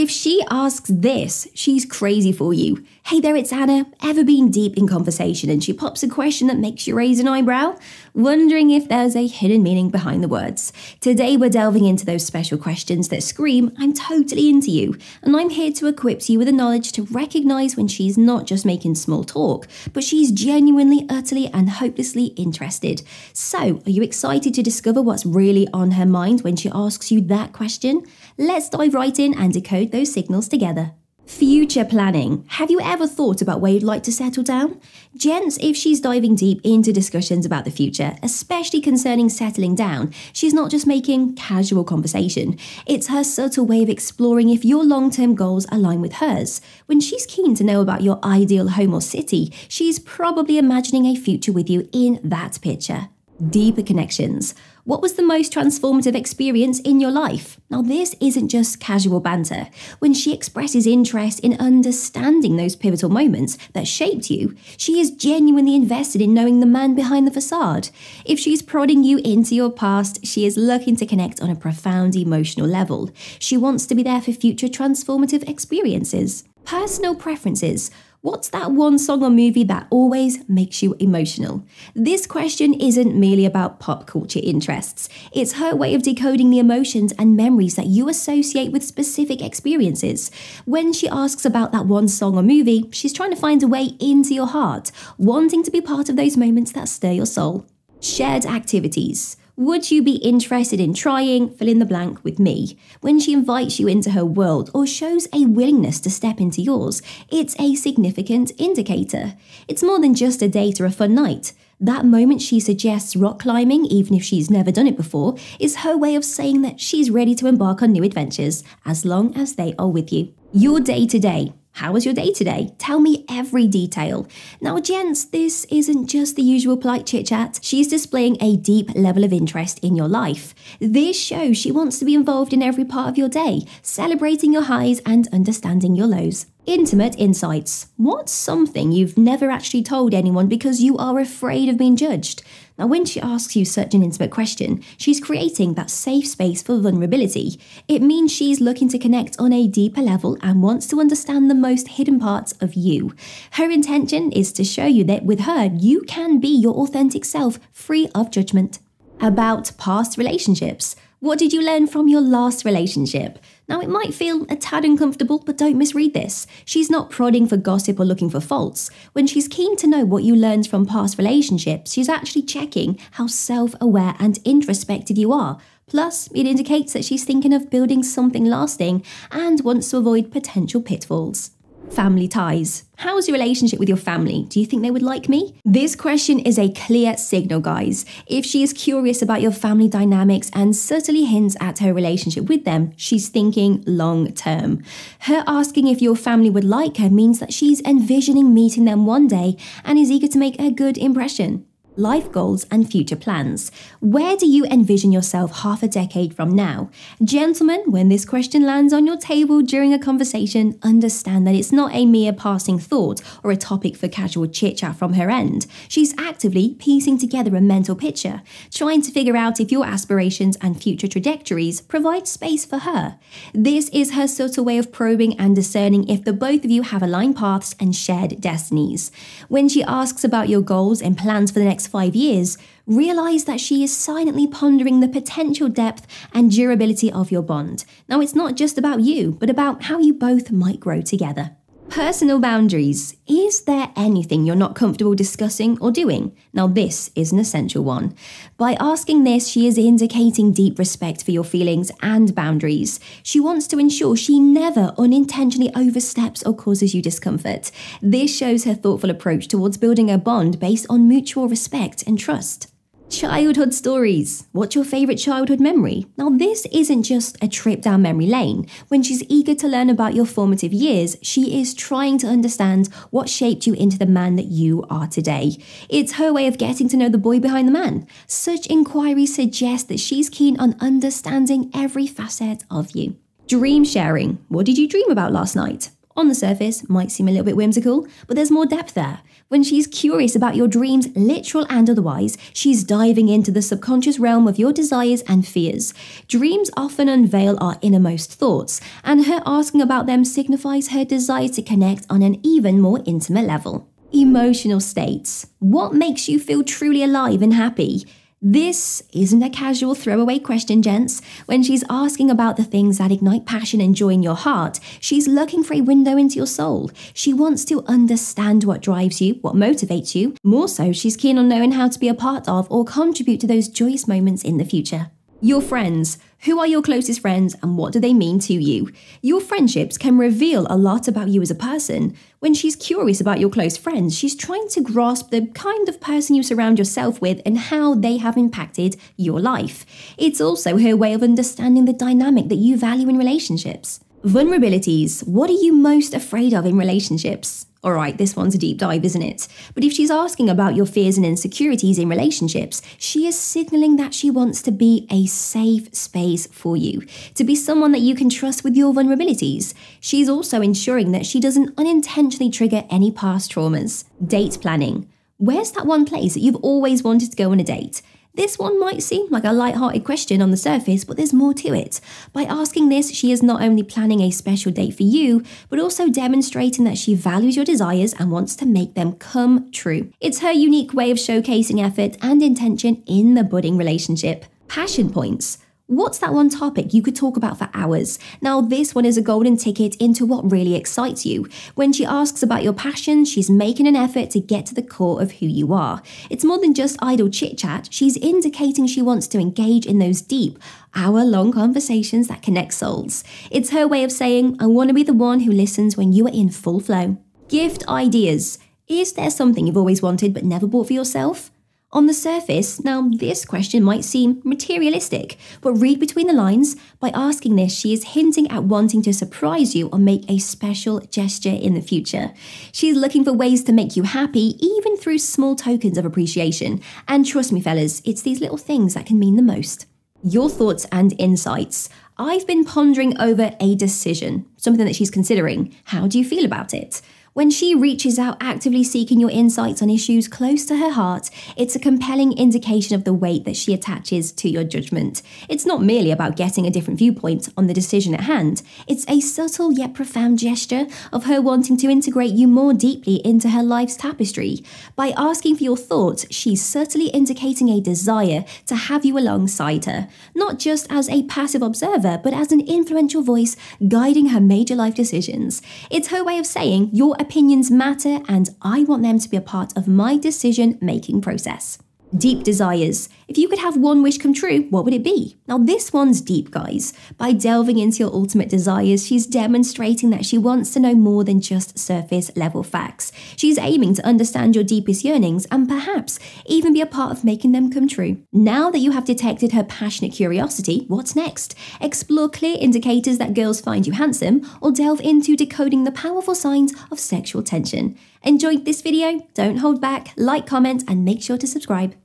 If she asks this, she's crazy for you. Hey there, it's Anna. Ever been deep in conversation and she pops a question that makes you raise an eyebrow? Wondering if there's a hidden meaning behind the words. Today we're delving into those special questions that scream, I'm totally into you. And I'm here to equip you with the knowledge to recognize when she's not just making small talk, but she's genuinely, utterly and hopelessly interested. So, are you excited to discover what's really on her mind when she asks you that question? Let's dive right in and decode those signals together. Future planning. Have you ever thought about where you'd like to settle down? Gents, if she's diving deep into discussions about the future, especially concerning settling down, she's not just making casual conversation. It's her subtle way of exploring if your long-term goals align with hers. When she's keen to know about your ideal home or city, she's probably imagining a future with you in that picture. Deeper connections. What was the most transformative experience in your life? Now, this isn't just casual banter. When she expresses interest in understanding those pivotal moments that shaped you, she is genuinely invested in knowing the man behind the facade. If she's prodding you into your past, she is looking to connect on a profound emotional level. She wants to be there for future transformative experiences. Personal preferences. What's that one song or movie that always makes you emotional? This question isn't merely about pop culture interests. It's her way of decoding the emotions and memories that you associate with specific experiences. When she asks about that one song or movie, she's trying to find a way into your heart, wanting to be part of those moments that stir your soul. Shared activities. Would you be interested in trying fill in the blank with me? When she invites you into her world or shows a willingness to step into yours, it's a significant indicator. It's more than just a date or a fun night. That moment she suggests rock climbing, even if she's never done it before, is her way of saying that she's ready to embark on new adventures, as long as they are with you. Your day-to-day. How was your day today? Tell me every detail. Now, gents, this isn't just the usual polite chit-chat. She's displaying a deep level of interest in your life. This shows she wants to be involved in every part of your day, celebrating your highs and understanding your lows. Intimate insights. What's something you've never actually told anyone because you are afraid of being judged? Now, when she asks you such an intimate question, she's creating that safe space for vulnerability. It means she's looking to connect on a deeper level and wants to understand the most hidden parts of you. Her intention is to show you that with her, you can be your authentic self, free of judgment. About past relationships. What did you learn from your last relationship? Now, it might feel a tad uncomfortable, but don't misread this. She's not prodding for gossip or looking for faults. When she's keen to know what you learned from past relationships, she's actually checking how self-aware and introspective you are. Plus, it indicates that she's thinking of building something lasting and wants to avoid potential pitfalls. Family ties. How's your relationship with your family? Do you think they would like me? This question is a clear signal, guys. If she is curious about your family dynamics and subtly hints at her relationship with them, she's thinking long term. Her asking if your family would like her means that she's envisioning meeting them one day and is eager to make a good impression. Life goals and future plans. Where do you envision yourself half a decade from now? Gentlemen, when this question lands on your table during a conversation, understand that it's not a mere passing thought or a topic for casual chit-chat from her end. She's actively piecing together a mental picture, trying to figure out if your aspirations and future trajectories provide space for her. This is her subtle way of probing and discerning if the both of you have aligned paths and shared destinies. When she asks about your goals and plans for the next 5 years, realize that she is silently pondering the potential depth and durability of your bond. Now, it's not just about you, but about how you both might grow together. Personal boundaries. Is there anything you're not comfortable discussing or doing? Now, this is an essential one. By asking this, she is indicating deep respect for your feelings and boundaries. She wants to ensure she never unintentionally oversteps or causes you discomfort. This shows her thoughtful approach towards building a bond based on mutual respect and trust. Childhood stories. What's your favourite childhood memory? Now, this isn't just a trip down memory lane. When she's eager to learn about your formative years, she is trying to understand what shaped you into the man that you are today. It's her way of getting to know the boy behind the man. Such inquiries suggest that she's keen on understanding every facet of you. Dream sharing. What did you dream about last night? On the surface, might seem a little bit whimsical, but there's more depth there. When she's curious about your dreams, literal and otherwise, she's diving into the subconscious realm of your desires and fears. Dreams often unveil our innermost thoughts, and her asking about them signifies her desire to connect on an even more intimate level. Emotional states. What makes you feel truly alive and happy? This isn't a casual throwaway question, gents. When she's asking about the things that ignite passion and joy in your heart, she's looking for a window into your soul. She wants to understand what drives you, what motivates you. More so, she's keen on knowing how to be a part of or contribute to those joyous moments in the future. Your friends. Who are your closest friends and what do they mean to you? Your friendships can reveal a lot about you as a person. When she's curious about your close friends, she's trying to grasp the kind of person you surround yourself with and how they have impacted your life. It's also her way of understanding the dynamic that you value in relationships. Vulnerabilities. What are you most afraid of in relationships? Alright, this one's a deep dive, isn't it? But if she's asking about your fears and insecurities in relationships, she is signaling that she wants to be a safe space for you, to be someone that you can trust with your vulnerabilities. She's also ensuring that she doesn't unintentionally trigger any past traumas. Date planning. Where's that one place that you've always wanted to go on a date? This one might seem like a light-hearted question on the surface, but there's more to it. By asking this, she is not only planning a special date for you, but also demonstrating that she values your desires and wants to make them come true. It's her unique way of showcasing effort and intention in the budding relationship. Passion points. What's that one topic you could talk about for hours? Now, this one is a golden ticket into what really excites you. When she asks about your passion, she's making an effort to get to the core of who you are. It's more than just idle chit-chat. She's indicating she wants to engage in those deep, hour-long conversations that connect souls. It's her way of saying, I want to be the one who listens when you are in full flow. Gift ideas. Is there something you've always wanted but never bought for yourself? On the surface, now this question might seem materialistic, but read between the lines. By asking this, she is hinting at wanting to surprise you or make a special gesture in the future. She's looking for ways to make you happy, even through small tokens of appreciation. And trust me, fellas, it's these little things that can mean the most. Your thoughts and insights. I've been pondering over a decision, something that she's considering. How do you feel about it? When she reaches out actively seeking your insights on issues close to her heart, it's a compelling indication of the weight that she attaches to your judgment. It's not merely about getting a different viewpoint on the decision at hand. It's a subtle yet profound gesture of her wanting to integrate you more deeply into her life's tapestry. By asking for your thoughts, she's subtly indicating a desire to have you alongside her, not just as a passive observer, but as an influential voice guiding her major life decisions. It's her way of saying, your opinions matter and I want them to be a part of my decision-making process. Deep desires. If you could have one wish come true, what would it be? Now this one's deep, guys. By delving into your ultimate desires, she's demonstrating that she wants to know more than just surface level facts. She's aiming to understand your deepest yearnings and perhaps even be a part of making them come true. Now that you have detected her passionate curiosity, what's next? Explore clear indicators that girls find you handsome or delve into decoding the powerful signs of sexual tension. Enjoyed this video? Don't hold back, like, comment, and make sure to subscribe.